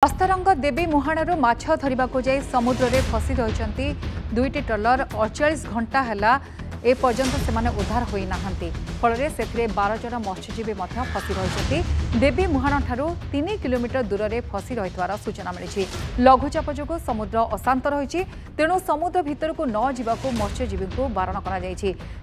अस्तरंग देवी मुहाणु माछ धरने जाई समुद्र में फसी रही दुईटी ट्रलर 48 घंटा है एपर्यंत से उद्धार होना फल से 12 जन मत्स्यजीवी फसी रही देवी मुहाण ठारू 3 किलोमीटर दूर में फसी रही सूचना मिली। लघुचाप जो समुद्र अशांत रही तेणु समुद्र भितर को न जावाक मत्स्यजीवी को बारण कर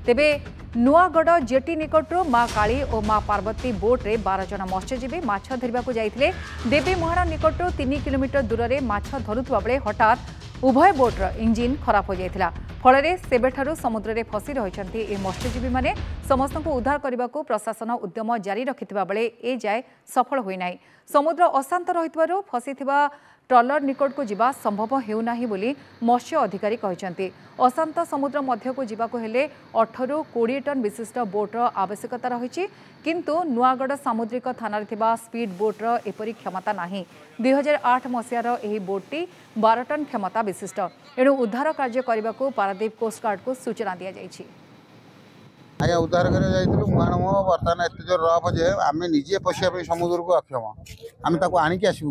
तेबे नुआगढ़ जेटी निकटू माँ काली और माँ पार्वती बोट्रे 12 जन मत्स्यजीवी माछ धरने जाते देवी मुहाण निकटू 3 किलोमीटर दूर में माछ धरुवा बेले हठात उभय बोट्र इंजिन खराब हो जाता फल सेबेठारू समुद्र में फसी रही मत्स्यजीवी मैंने समस्त को उद्धार करने को प्रशासन उद्यम जारी रखिथिबा बेले ए जाए सफल होईनाई। समुद्र अशांत रहितबारु फसीथिबा ट्रलर निकट को जीवा संभव हेउना बोली मत्स्य अधिकारी कहते। अशांत समुद्र मध्य को जीवाको हेले 18 ରୁ 20 टन विशिष्ट बोट्र आवश्यकता रही किंतु नुआगढ़ सामुद्रिक थाना स्पीड बोट्र एपरी क्षमता नहीं। 2008 मसीहार यह बोट्टी 12 टन क्षमता विशिष्ट एणु उद्धार कार्य करने को पारादीप कोस्टगार्ड को सूचना दी जाइछि। आज्ञा उद्धार कर बर्तमान एत जोर रफ जे आम निजे पशिया समुद्र को अक्षम आम आणिकी आसबू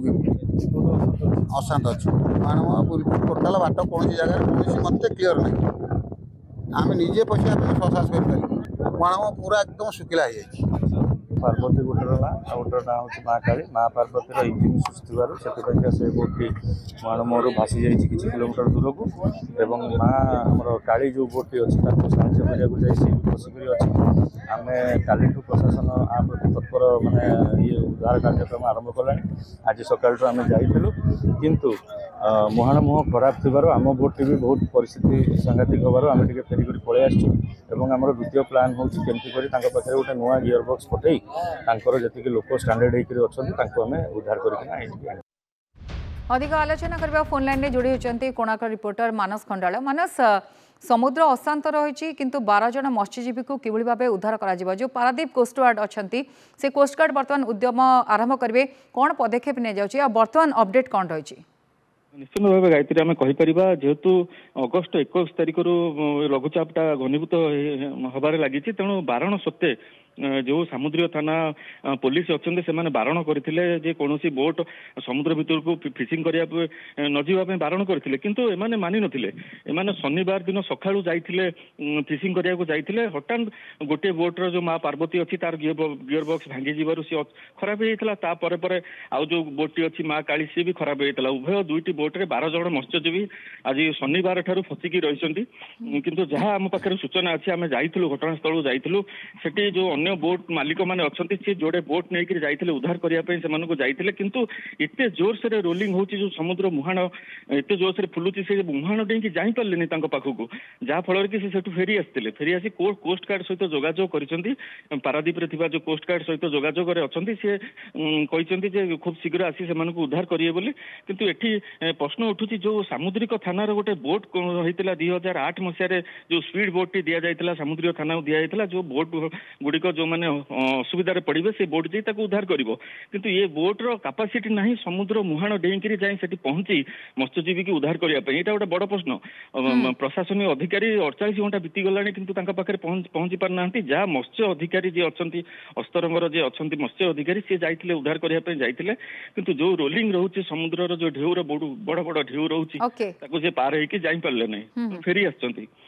अशांत अच्छे बिल्कुल टोटाल बाट कौन जगह कौन मत क्लीयर ना आम निजे पशिया सहसास कर पूरा एकदम शुखिला हो पार्वती गोटर ना गोटर ना हूँ माँ काली माँ पार्वती इंजिन सुस्थिबार से बोटी मुहाणुमहू भासी जाइए किसी किलोमीटर दूर को एवं माँ आमर काली जो बोटी अच्छी साहय करने बसिक अच्छी आम काली प्रशासन आ प्रति तत्पर माने ये उद्धार कार्यक्रम आरंभ कला आज सकाल आम जाइलु किंतु मुहाणुमुह खराब थी आम बोटी भी बहुत परिस्थिति सांघातिक हबार आम टे फेरिक पलि आसचु आमर द्वितीय प्लान हूँ केमती पाखे गोटे नुआ गियर बक्स पठे जी लोक स्टांडर्ड होकर उद्धार कर अधिक आलोचना करबा फोन लाइन में जोड़ी होती कोणार्क रिपोर्टर मानस खंडाल। मानस समुद्र अशांत रही किंतु 12 जन मत्स्यजीवी को किभली भाव उद्धार करा जो पारादीप कोस्टगार्ड अच्छा से कोस्टगार्ड बर्तमान उद्यम आरंभ करेंगे कौन पदक्षेप नहीं बर्तमान अपडेट कौन रही? निश्चित भाव गायत्री आम कहीपर जेहेतु अगस्ट 21 तारिख लघुचापटा घनीभूत हबार लगी तेणु बारण सत्वे जो सामुद्रिक थाना पुलिस अच्छा से बारण करते कौन बोट समुद्र भीतर को फिशिंग करने न जावाई बारण करते किंतु एमाने मानि नथिले एमाने शनिवार दिन सकाळू जाइथिले फिशिंग करने को जाइथिले हठात गोटे बोट्र जो माँ पार्वती अच्छी तार गियर बक्स भांगी जीवार सी खराब होता तापर पर आउ जो बोटी अच्छी माँ काली सी भी खराब होता उभय दुईटी बोट्रे 12 जन मत्स्यजीवी आज शनिवार ठारू फसिकी रही किंतु जहाँ आम पाखे सूचना अच्छी आम जाइलु घटनास्थल जाइलु सेठी जो अन्य बोट मालिक मैंने अच्छा सी जोड़े बोट नहीं जाते उद्धार करने जाते किंतु एत जोर से रोलिंग हो समुद्र मुहाण एत जोर से फुलुची से मुहाण डेक जापारे पाखक जहाँफल कि फेरी आसते फेरी आसी कोस्ट गार्ड सहित जोगाजोग कर पारादीप जो कोस्ट गार्ड सहित जोगाजोग अच्छा सी कहते खूब शीघ्र आसी से उद्धार करेंगे बोली किंतु एटी प्रश्न उठुची जो सामुद्रिक थानार गोटे बोट होता 2008 मसीह जो स्पीड बोट टी दि जाता सामुद्रिक थाना दि जाता जो बोट गुड़िक जो मैंने असुविधा पड़े से बोट जी उद्धार कर किंतु ये बोट्र कैपेसिटी ना समुद्र मुहाण डेईकि जाए से पहुंची मत्स्यजीवी की उद्धार करने यहाँ गोटे बड़ प्रश्न प्रशासनिक अधिकारी 48 घंटा बीतीगला किंतु पाखे पहुंची पार ना जहाँ मत्स्य अधिकारी जी अच्छा अस्तरंगर जी अच्छा मत्स्य अधिकारी सी जाते उद्धार करने जाते किंतु जो रोलिंग रोचे समुद्र जो ढेउर बड़ बड़ ढेउ रोचे पार होकर जापारे ना फेरी आसचंती।